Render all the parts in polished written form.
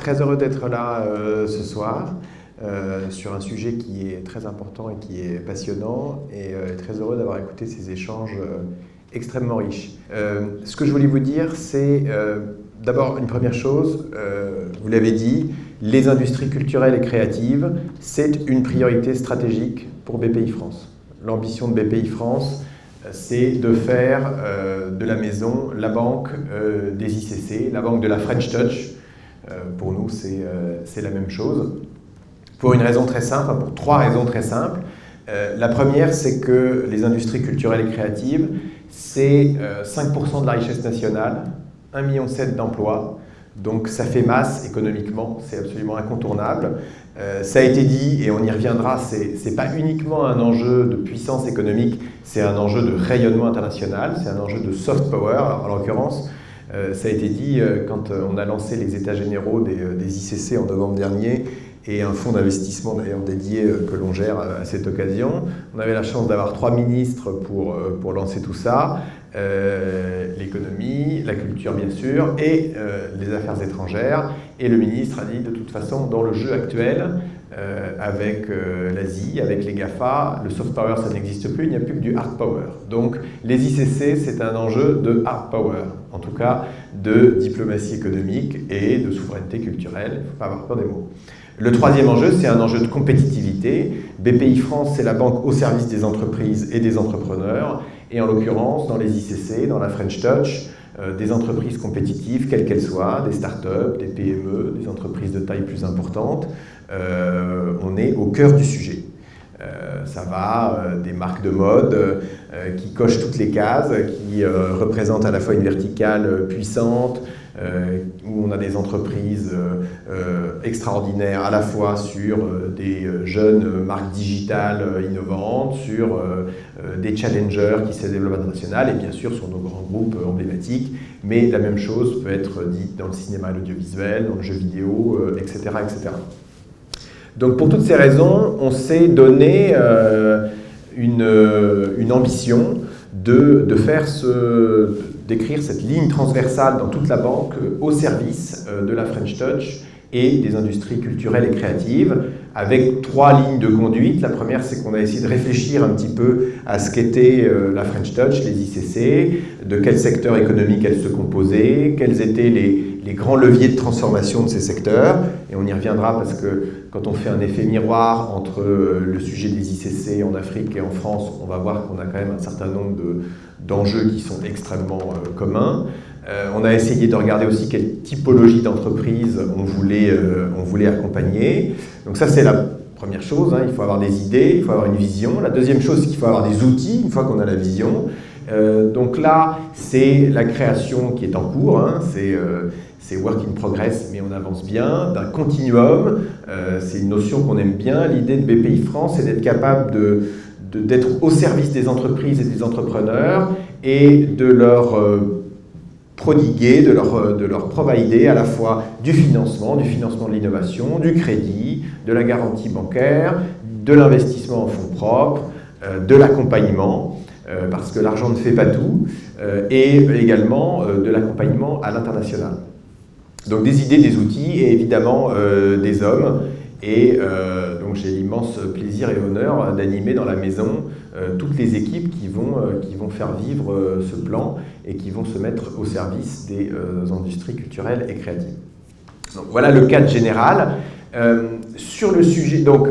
très heureux d'être là ce soir sur un sujet qui est très important et qui est passionnant, et très heureux d'avoir écouté ces échanges extrêmement riches. Ce que je voulais vous dire, c'est d'abord une première chose, vous l'avez dit, les industries culturelles et créatives, c'est une priorité stratégique pour BPI France. L'ambition de BPI France, c'est de faire de la maison la banque des ICC, la banque de la French Touch. Pour nous, c'est la même chose. Pour une raison très simple, enfin pour trois raisons très simples. La première, c'est que les industries culturelles et créatives, c'est 5% de la richesse nationale, 1,7 million d'emplois. Donc ça fait masse économiquement, c'est absolument incontournable. Ça a été dit, et on y reviendra, c'est pas uniquement un enjeu de puissance économique, c'est un enjeu de rayonnement international, c'est un enjeu de soft power. Alors, en l'occurrence, ça a été dit quand on a lancé les états généraux des ICC en novembre dernier, et un fonds d'investissement d'ailleurs dédié que l'on gère à cette occasion. On avait la chance d'avoir 3 ministres pour lancer tout ça. L'économie, la culture bien sûr, et les affaires étrangères. Et le ministre a dit de toute façon, dans le jeu actuel, avec l'Asie, avec les GAFA, le soft power ça n'existe plus, il n'y a plus que du hard power. Donc les ICC c'est un enjeu de hard power, en tout cas de diplomatie économique et de souveraineté culturelle, il ne faut pas avoir peur des mots. Le troisième enjeu, c'est un enjeu de compétitivité. BPI France, c'est la banque au service des entreprises et des entrepreneurs. Et en l'occurrence, dans les ICC, dans la French Touch, des entreprises compétitives, quelles qu'elles soient, des startups, des PME, des entreprises de taille plus importante, on est au cœur du sujet. Ça va des marques de mode qui cochent toutes les cases, qui représentent à la fois une verticale puissante, où on a des entreprises extraordinaires à la fois sur des jeunes marques digitales innovantes, sur des challengers qui se développent à l'international et bien sûr sur nos grands groupes emblématiques, mais la même chose peut être dite dans le cinéma et l'audiovisuel, dans le jeu vidéo, etc., etc. Donc pour toutes ces raisons, on s'est donné une ambition d'écrire cette ligne transversale dans toute la banque au service de la French Touch et des industries culturelles et créatives, avec 3 lignes de conduite. La première, c'est qu'on a essayé de réfléchir un petit peu à ce qu'était la French Touch, les ICC, de quel secteur économique elles se composaient, quels étaient les grands leviers de transformation de ces secteurs. Et on y reviendra parce que quand on fait un effet miroir entre le sujet des ICC en Afrique et en France, on va voir qu'on a quand même un certain nombre d'enjeux qui sont extrêmement communs. On a essayé de regarder aussi quelle typologie d'entreprise on voulait accompagner. Donc ça, c'est la première chose, hein. Il faut avoir des idées, il faut avoir une vision. La deuxième chose, c'est qu'il faut avoir des outils une fois qu'on a la vision. Donc là, c'est la création qui est en cours, hein. C'est work in progress, mais on avance bien, d'un continuum. C'est une notion qu'on aime bien. L'idée de BPI France, c'est d'être capable d'être au service des entreprises et des entrepreneurs et de leur prodiguer, de leur provider à la fois du financement de l'innovation, du crédit, de la garantie bancaire, de l'investissement en fonds propres, de l'accompagnement, parce que l'argent ne fait pas tout, et également de l'accompagnement à l'international. Donc des idées, des outils et évidemment des hommes. Et donc j'ai l'immense plaisir et honneur d'animer dans la maison toutes les équipes qui vont faire vivre ce plan et qui vont se mettre au service des industries culturelles et créatives. Donc voilà le cadre général. Sur le sujet, donc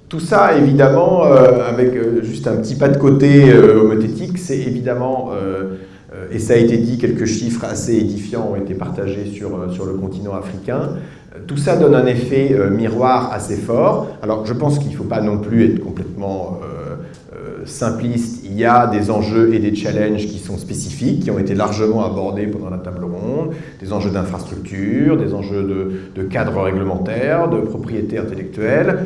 tout ça évidemment avec juste un petit pas de côté homothétique, c'est évidemment, et ça a été dit, quelques chiffres assez édifiants ont été partagés sur le continent africain. Tout ça donne un effet miroir assez fort. Alors je pense qu'il ne faut pas non plus être complètement simpliste. Il y a des enjeux et des challenges qui sont spécifiques, qui ont été largement abordés pendant la table ronde, des enjeux d'infrastructure, des enjeux de cadre réglementaire, de propriété intellectuelle.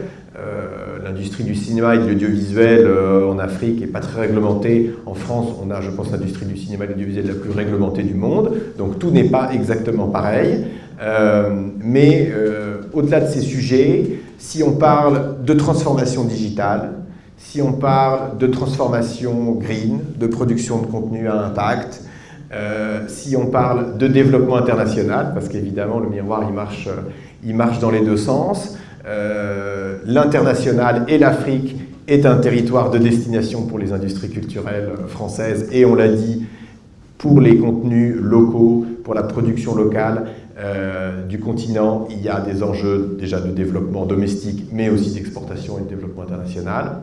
L'industrie du cinéma et de l'audiovisuel en Afrique n'est pas très réglementée. En France, on a, je pense, l'industrie du cinéma et de l'audiovisuel la plus réglementée du monde. Donc tout n'est pas exactement pareil. Mais au-delà de ces sujets, si on parle de transformation digitale, si on parle de transformation green, de production de contenu à impact, si on parle de développement international, parce qu'évidemment le miroir il marche dans les deux sens, l'international et l'Afrique est un territoire de destination pour les industries culturelles françaises et on l'a dit, pour les contenus locaux, pour la production locale du continent, il y a des enjeux déjà de développement domestique mais aussi d'exportation et de développement international.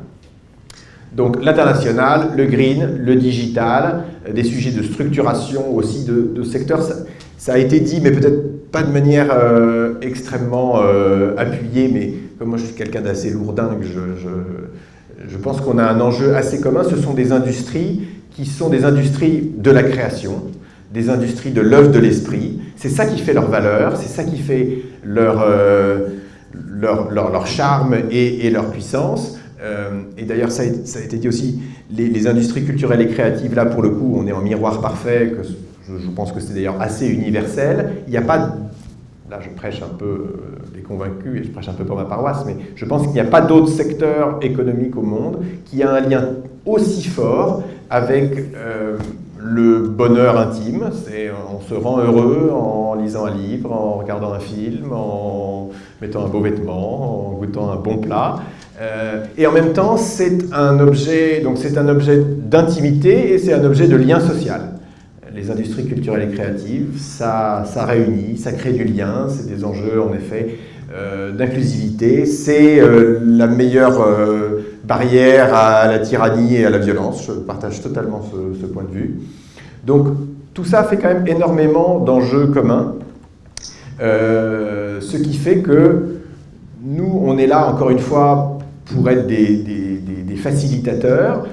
Donc l'international, le green, le digital, des sujets de structuration aussi de secteurs, ça a été dit mais peut-être pas de manière extrêmement appuyée, mais comme moi je suis quelqu'un d'assez lourdingue, je pense qu'on a un enjeu assez commun. Ce sont des industries qui sont des industries de la création, des industries de l'œuvre de l'esprit. C'est ça qui fait leur valeur, c'est ça qui fait leur charme et leur puissance. Et d'ailleurs, ça a été dit aussi, les industries culturelles et créatives, là pour le coup, on est en miroir parfait, que je pense que c'est d'ailleurs assez universel. Il n'y a pas, là je prêche un peu les convaincus et je prêche un peu pour ma paroisse, mais je pense qu'il n'y a pas d'autre secteur économique au monde qui a un lien aussi fort avec le bonheur intime. On se rend heureux en lisant un livre, en regardant un film, en mettant un beau vêtement, en goûtant un bon plat. Et en même temps, c'est un objet d'intimité et c'est un objet de lien social. Les industries culturelles et créatives, ça réunit, ça crée du lien, c'est des enjeux en effet d'inclusivité, c'est la meilleure barrière à la tyrannie et à la violence. Je partage totalement ce point de vue. Donc tout ça fait quand même énormément d'enjeux communs, ce qui fait que nous, on est là encore une fois pour être des facilitateurs.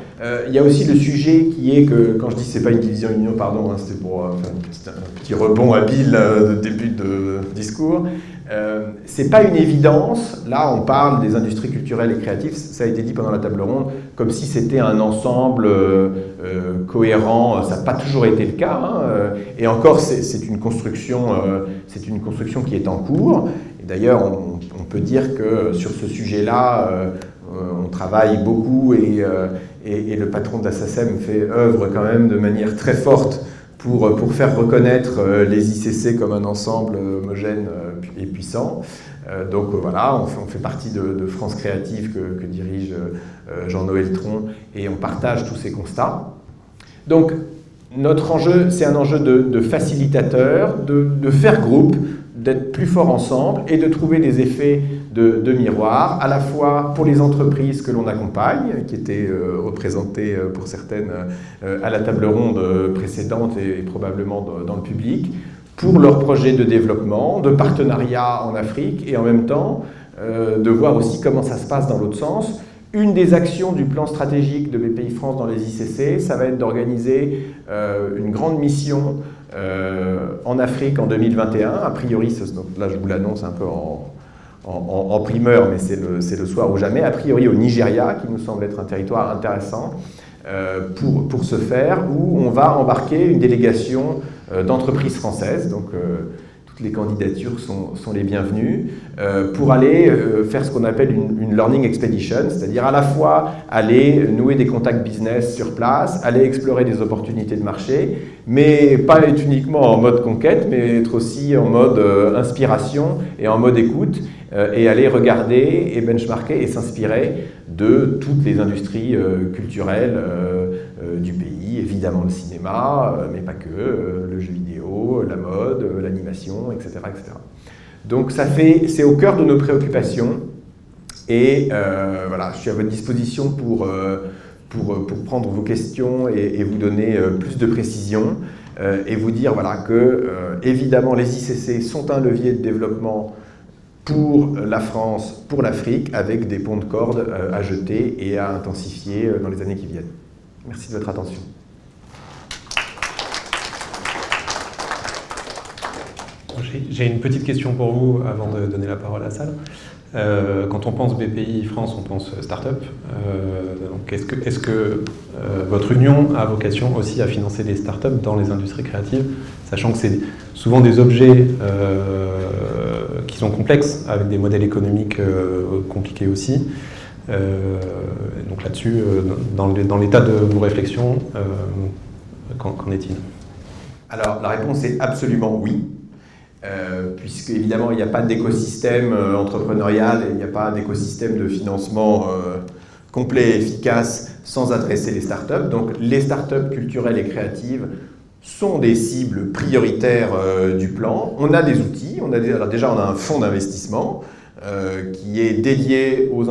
Il y a aussi le sujet qui est que, quand je dis c'est pas une division union, pardon, hein, c'était pour faire un petit rebond habile de début de discours. C'est pas une évidence. Là, on parle des industries culturelles et créatives, ça a été dit pendant la table ronde, comme si c'était un ensemble cohérent. Ça n'a pas toujours été le cas. Hein, et encore, c'est une construction qui est en cours. Et d'ailleurs, on peut dire que sur ce sujet-là, on travaille beaucoup et le patron de la SACEM fait œuvre quand même de manière très forte pour faire reconnaître les ICC comme un ensemble homogène et puissant. Donc voilà, on fait partie de France Créative que dirige Jean-Noël Tron et on partage tous ces constats. Donc notre enjeu, c'est un enjeu de facilitateur, de faire groupe, d'être plus fort ensemble et de trouver des effets de miroir, à la fois pour les entreprises que l'on accompagne, qui étaient représentées pour certaines à la table ronde précédente et probablement dans le public, pour leurs projets de développement, de partenariat en Afrique, et en même temps de voir aussi comment ça se passe dans l'autre sens. Une des actions du plan stratégique de BPI-France dans les ICC, ça va être d'organiser une grande mission en Afrique en 2021. A priori, donc là je vous l'annonce un peu en primeur, mais c'est le soir ou jamais. A priori au Nigeria, qui nous semble être un territoire intéressant pour ce faire, où on va embarquer une délégation d'entreprises françaises. Donc toutes les candidatures sont les bienvenues, pour aller faire ce qu'on appelle une learning expedition, c'est-à-dire à la fois aller nouer des contacts business sur place, aller explorer des opportunités de marché, mais pas être uniquement en mode conquête, mais être aussi en mode inspiration et en mode écoute, et aller regarder et benchmarker et s'inspirer de toutes les industries culturelles du pays, évidemment le cinéma, mais pas que, le jeu vidéo, la mode, l'animation, etc., etc. Donc c'est au cœur de nos préoccupations et voilà, je suis à votre disposition pour prendre vos questions et vous donner plus de précision et vous dire voilà, que évidemment les ICC sont un levier de développement pour la France, pour l'Afrique, avec des ponts de corde à jeter et à intensifier dans les années qui viennent. Merci de votre attention. J'ai une petite question pour vous avant de donner la parole à la salle. Quand on pense BPI France, on pense start-up. Donc est-ce que votre union a vocation aussi à financer les start-up dans les industries créatives, sachant que c'est souvent des objets qui sont complexes, avec des modèles économiques compliqués aussi. Donc là-dessus, dans l'état de vos réflexions, qu'en est-il ? Alors, la réponse est absolument oui. Puisque évidemment il n'y a pas d'écosystème entrepreneurial, il n'y a pas d'écosystème de financement complet et efficace sans adresser les startups. Donc les startups culturelles et créatives sont des cibles prioritaires du plan. On a des outils, alors déjà on a un fonds d'investissement qui est dédié aux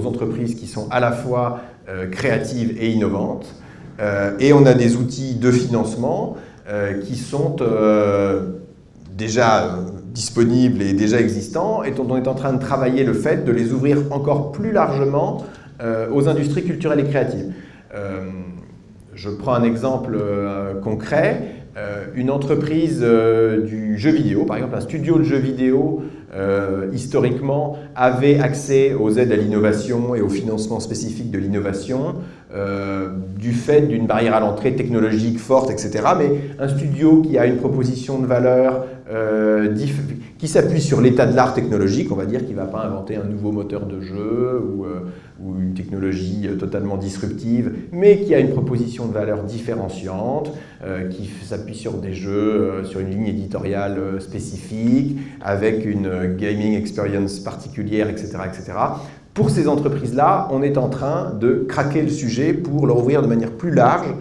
entreprises qui sont à la fois créatives et innovantes. Et on a des outils de financement qui sont déjà disponibles et déjà existants, et dont on est en train de travailler le fait de les ouvrir encore plus largement aux industries culturelles et créatives. Je prends un exemple concret. Une entreprise du jeu vidéo, par exemple un studio de jeux vidéo, historiquement, avait accès aux aides à l'innovation et au financement spécifique de l'innovation du fait d'une barrière à l'entrée technologique forte, etc. Mais un studio qui a une proposition de valeur qui s'appuie sur l'état de l'art technologique, on va dire, qui ne va pas inventer un nouveau moteur de jeu ou une technologie totalement disruptive, mais qui a une proposition de valeur différenciante, qui s'appuie sur des jeux, sur une ligne éditoriale spécifique, avec une gaming experience particulière, etc., etc. Pour ces entreprises-là, on est en train de craquer le sujet pour leur ouvrir de manière plus large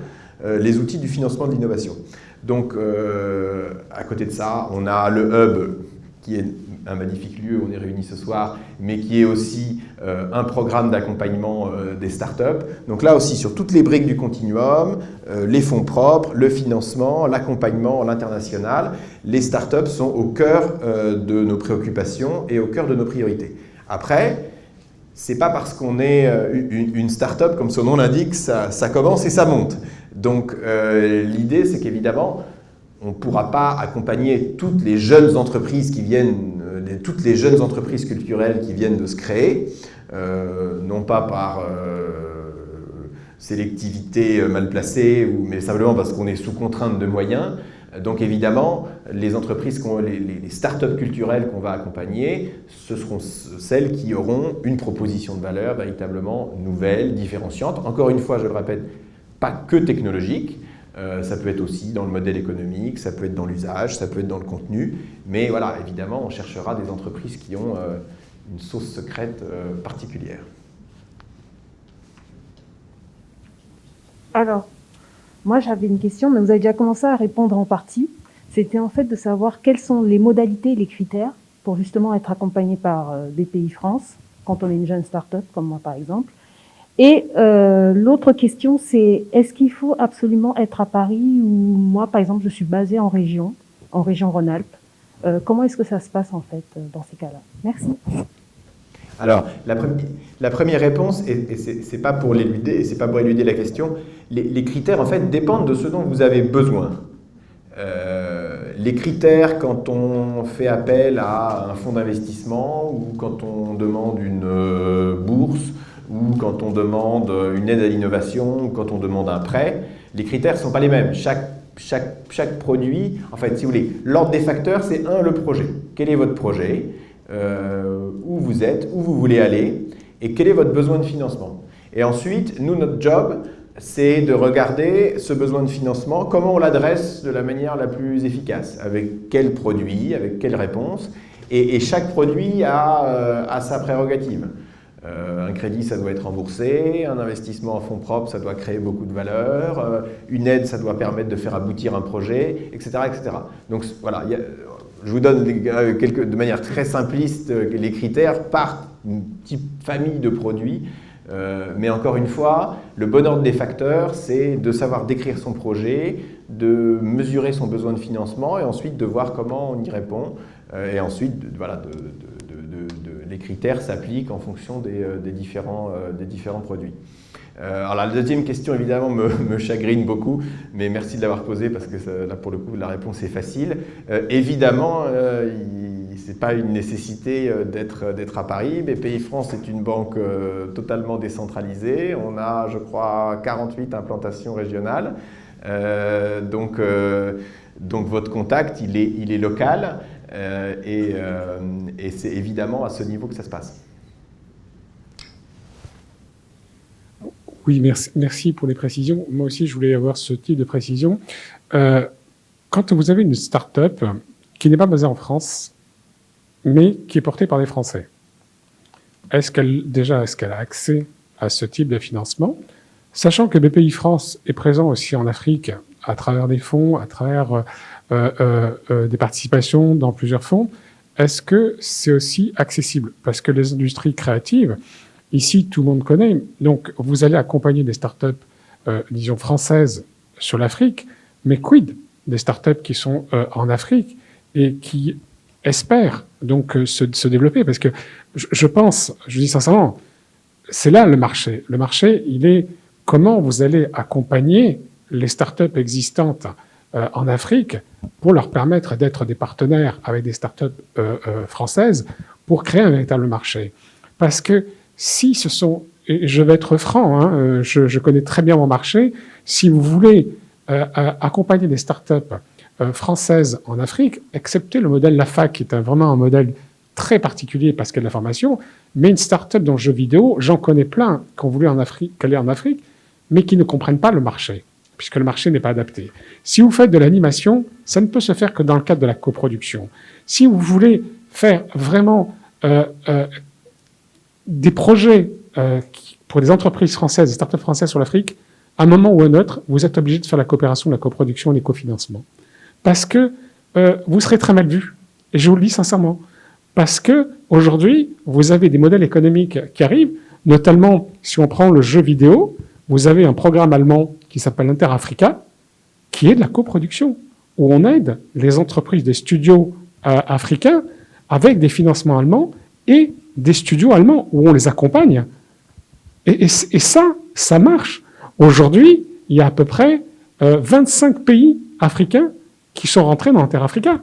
les outils du financement de l'innovation. Donc, à côté de ça, on a le Hub, qui est un magnifique lieu où on est réunis ce soir, mais qui est aussi un programme d'accompagnement des startups. Donc là aussi, sur toutes les briques du continuum, les fonds propres, le financement, l'accompagnement, l'international, les startups sont au cœur de nos préoccupations et au cœur de nos priorités. Après, c'est pas parce qu'on est une start-up, comme son nom l'indique, ça commence et ça monte. Donc l'idée, c'est qu'évidemment, on ne pourra pas accompagner toutes les jeunes entreprises qui viennent, toutes les jeunes entreprises culturelles qui viennent de se créer, non pas par sélectivité mal placée, mais simplement parce qu'on est sous contrainte de moyens. Donc évidemment, les entreprises, les startups culturelles qu'on va accompagner, ce seront celles qui auront une proposition de valeur véritablement nouvelle, différenciante. Encore une fois, je le répète, pas que technologique, ça peut être aussi dans le modèle économique, ça peut être dans l'usage, ça peut être dans le contenu. Mais voilà, évidemment, on cherchera des entreprises qui ont une sauce secrète particulière. Alors, moi, j'avais une question, mais vous avez déjà commencé à répondre en partie. C'était en fait de savoir quelles sont les modalités et les critères pour justement être accompagné par BPI France, quand on est une jeune start-up, comme moi par exemple. Et l'autre question, c'est est-ce qu'il faut absolument être à Paris ou moi, par exemple, je suis basée en région Rhône-Alpes. Comment est-ce que ça se passe en fait dans ces cas-là? Merci. Alors, la première réponse, et c'est pas pour l'éluder, c'est pas pour éluder la question, les critères en fait dépendent de ce dont vous avez besoin. Les critères quand on fait appel à un fonds d'investissement ou quand on demande une bourse ou quand on demande une aide à l'innovation ou quand on demande un prêt, les critères ne sont pas les mêmes. Chaque produit, en fait, si vous voulez, l'ordre des facteurs, c'est le projet. Quel est votre projet ? Où vous êtes, où vous voulez aller et quel est votre besoin de financement. Et ensuite, nous, notre job, c'est de regarder ce besoin de financement, comment on l'adresse de la manière la plus efficace, avec quel produit, avec quelle réponse. Et chaque produit a sa prérogative. Un crédit, ça doit être remboursé, un investissement en fonds propres, ça doit créer beaucoup de valeur, une aide, ça doit permettre de faire aboutir un projet, etc. etc. Donc voilà, je vous donne de manière très simpliste les critères par type famille de produits. Mais encore une fois, le bon ordre des facteurs, c'est de savoir décrire son projet, de mesurer son besoin de financement et ensuite de voir comment on y répond. Et ensuite, voilà, les critères s'appliquent en fonction des différents produits. Alors la deuxième question, évidemment, me chagrine beaucoup, mais merci de l'avoir posée parce que là, pour le coup, la réponse est facile. Évidemment, ce n'est pas une nécessité d'être à Paris. BPI France est une banque totalement décentralisée. On a, je crois, 48 implantations régionales. Donc votre contact, il est local et c'est évidemment à ce niveau que ça se passe. Oui, merci pour les précisions. Moi aussi, je voulais avoir ce type de précision. quand vous avez une start-up qui n'est pas basée en France, mais qui est portée par des Français, est-ce qu'elle a accès à ce type de financement, sachant que BPI France est présent aussi en Afrique à travers des fonds, à travers des participations dans plusieurs fonds, est-ce que c'est aussi accessible? Parce que les industries créatives, ici, tout le monde connaît. Donc, vous allez accompagner des startups, disons, françaises sur l'Afrique, mais quid des startups qui sont en Afrique et qui espèrent donc se développer? Parce que je pense, je dis sincèrement, c'est là le marché. Le marché, il est comment vous allez accompagner les startups existantes en Afrique pour leur permettre d'être des partenaires avec des startups françaises pour créer un véritable marché. Parce que si ce sont, et je vais être franc, hein, je connais très bien mon marché, si vous voulez accompagner des startups françaises en Afrique, acceptez le modèle LAFAC, qui est vraiment un modèle très particulier parce qu'il y a de la formation, mais une start-up dans le jeu vidéo, j'en connais plein qui ont voulu qu'aller en Afrique, mais qui ne comprennent pas le marché, puisque le marché n'est pas adapté. Si vous faites de l'animation, ça ne peut se faire que dans le cadre de la coproduction. Si vous voulez faire vraiment des projets pour des entreprises françaises, des start-up françaises sur l'Afrique, à un moment ou à un autre, vous êtes obligé de faire la coopération, la coproduction et les cofinancements. Parce que vous serez très mal vu. Et je vous le dis sincèrement. Parce que aujourd'hui, vous avez des modèles économiques qui arrivent, notamment si on prend le jeu vidéo, vous avez un programme allemand qui s'appelle Inter-Africa, qui est de la coproduction, où on aide les entreprises des studios africains avec des financements allemands et des studios allemands, où on les accompagne. Et ça marche. Aujourd'hui, il y a à peu près 25 pays africains qui sont rentrés dans Inter-Africa.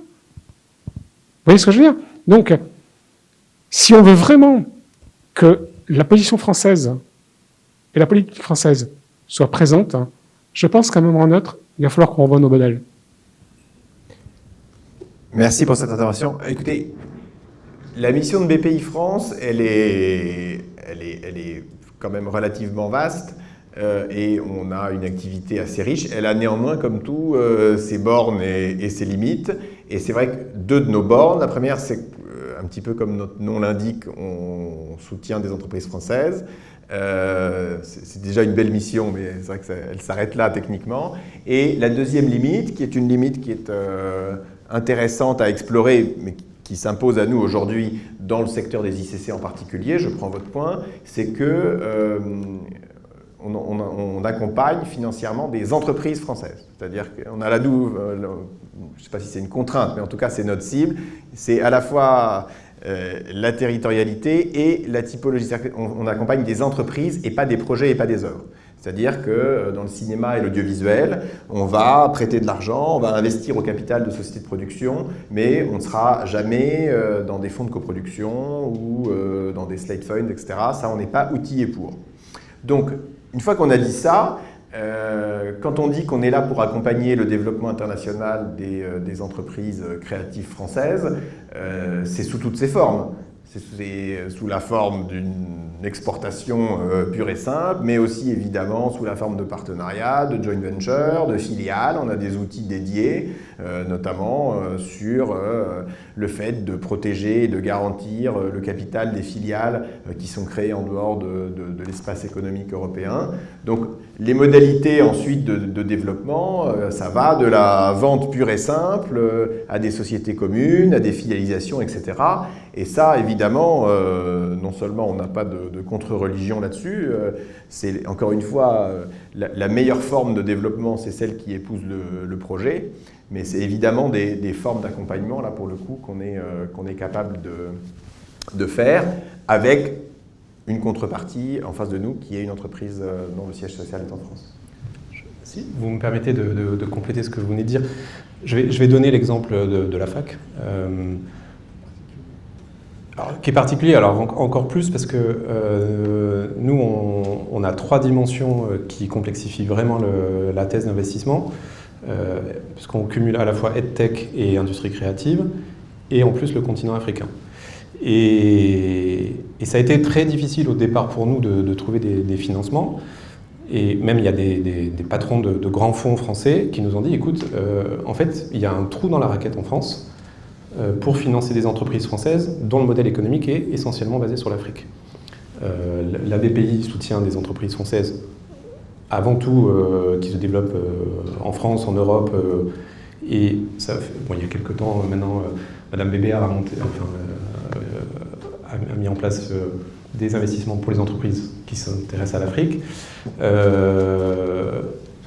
Vous voyez ce que je veux dire? Donc, si on veut vraiment que la position française et la politique française soient présentes, je pense qu'à un moment ou à un autre, il va falloir qu'on revoie nos modèles. Merci pour cette intervention. Écoutez, la mission de BPI France, elle est quand même relativement vaste et on a une activité assez riche. Elle a néanmoins, comme tout, ses bornes et ses limites. Et c'est vrai que deux de nos bornes, la première, c'est un petit peu comme notre nom l'indique, on soutient des entreprises françaises. C'est déjà une belle mission, mais c'est vrai qu'elle s'arrête là techniquement. Et la deuxième limite, qui est une limite qui est intéressante à explorer, mais qui s'impose à nous aujourd'hui dans le secteur des ICC en particulier, je prends votre point, c'est que on accompagne financièrement des entreprises françaises. C'est-à-dire qu'on a je ne sais pas si c'est une contrainte, mais en tout cas c'est notre cible, c'est à la fois la territorialité et la typologie. On accompagne des entreprises et pas des projets et pas des œuvres. C'est-à-dire que dans le cinéma et l'audiovisuel, on va prêter de l'argent, on va investir au capital de sociétés de production, mais on ne sera jamais dans des fonds de coproduction ou dans des slate funds, etc. Ça, on n'est pas outillé pour. Donc, une fois qu'on a dit ça, quand on dit qu'on est là pour accompagner le développement international des entreprises créatives françaises, c'est sous toutes ses formes. C'est sous la forme d'une exportation pure et simple, mais aussi évidemment sous la forme de partenariats, de joint ventures, de filiales. On a des outils dédiés, notamment sur le fait de protéger et de garantir le capital des filiales qui sont créées en dehors de l'espace économique européen. Donc les modalités ensuite de développement, ça va de la vente pure et simple à des sociétés communes, à des filialisations, etc. Et ça, évidemment, non seulement on n'a pas de contre-religion là-dessus, c'est encore une fois la meilleure forme de développement, c'est celle qui épouse le projet, mais c'est évidemment des formes d'accompagnement, là pour le coup, qu'on est capable de faire avec une contrepartie en face de nous qui est une entreprise dont le siège social est en France. Si vous me permettez de compléter ce que vous venez de dire, je vais donner l'exemple de la fac. Alors, qui est particulier, alors encore plus parce que nous, on a 3 dimensions qui complexifient vraiment la thèse d'investissement, parce qu'on cumule à la fois EdTech et industrie créative, et en plus le continent africain. Et ça a été très difficile au départ pour nous de trouver des financements. Et même, il y a des patrons de grands fonds français qui nous ont dit, écoute, en fait, il y a un trou dans la raquette en France pour financer des entreprises françaises dont le modèle économique est essentiellement basé sur l'Afrique. La BPI soutient des entreprises françaises avant tout qui se développent en France, en Europe, et ça fait, bon, il y a quelques temps maintenant, Madame Bébéar a mis en place des investissements pour les entreprises qui s'intéressent à l'Afrique.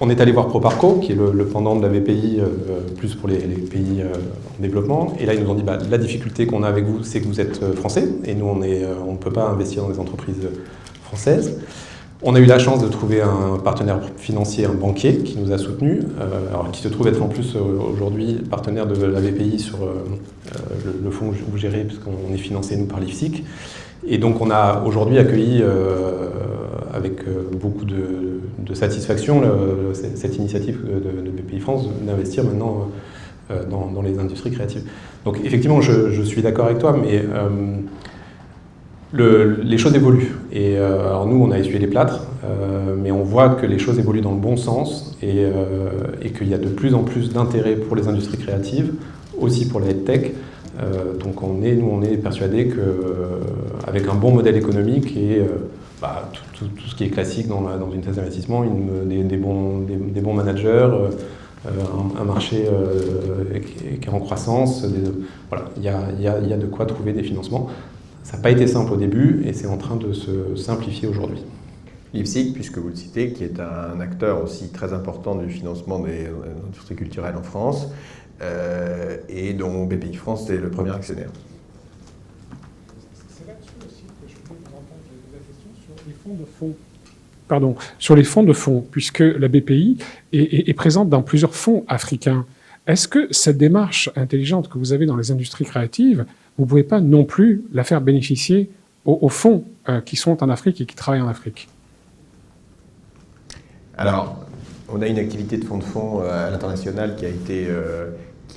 On est allé voir Proparco, qui est le pendant de la BPI, plus pour les pays en développement. Et là, ils nous ont dit, la difficulté qu'on a avec vous, c'est que vous êtes français, et nous, on ne peut pas investir dans des entreprises françaises. On a eu la chance de trouver un partenaire financier, un banquier, qui nous a soutenus, qui se trouve être en plus aujourd'hui partenaire de la BPI sur le fonds que vous gérez, puisqu'on est financé, nous, par l'IFSIC. Et donc on a aujourd'hui accueilli avec beaucoup de satisfaction cette initiative de BPI France d'investir maintenant dans les industries créatives. Donc effectivement, je suis d'accord avec toi, mais les choses évoluent. Et alors nous, on a essuyé les plâtres, mais on voit que les choses évoluent dans le bon sens et qu'il y a de plus en plus d'intérêt pour les industries créatives, aussi pour la headtech. Donc nous, on est persuadés qu'avec un bon modèle économique et tout ce qui est classique dans une thèse d'investissement, des bons managers, un marché qui est en croissance, voilà, il y a de quoi trouver des financements. Ça n'a pas été simple au début et c'est en train de se simplifier aujourd'hui. L'IFSIC, puisque vous le citez, qui est un acteur aussi très important du financement des industries culturelles en France, et dont BPI France est le premier actionnaire. C'est là-dessus aussi que je voulais vous entendre poser la question sur les fonds de fonds. Pardon, sur les fonds de fonds, puisque la BPI est présente dans plusieurs fonds africains. Est-ce que cette démarche intelligente que vous avez dans les industries créatives, vous ne pouvez pas non plus la faire bénéficier aux fonds qui sont en Afrique et qui travaillent en Afrique? Alors, on a une activité de fonds à l'international qui a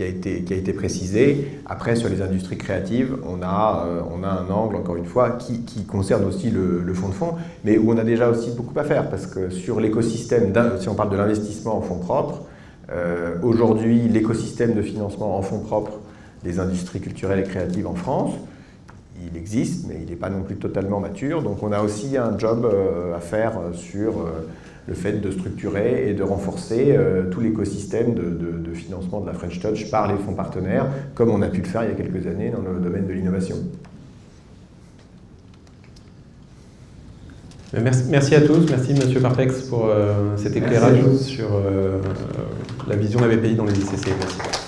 été précisée. Après, sur les industries créatives, on a un angle, encore une fois, qui concerne aussi le fonds de fonds, mais où on a déjà aussi beaucoup à faire, parce que sur l'écosystème, si on parle de l'investissement en fonds propres, aujourd'hui, l'écosystème de financement en fonds propres des industries culturelles et créatives en France, il existe, mais il n'est pas non plus totalement mature. Donc on a aussi un job à faire sur le fait de structurer et de renforcer tout l'écosystème de financement de la French Touch par les fonds partenaires, comme on a pu le faire il y a quelques années dans le domaine de l'innovation. Merci à tous, merci Monsieur Parpex pour cet éclairage sur la vision de la BPI dans les ICC. Merci.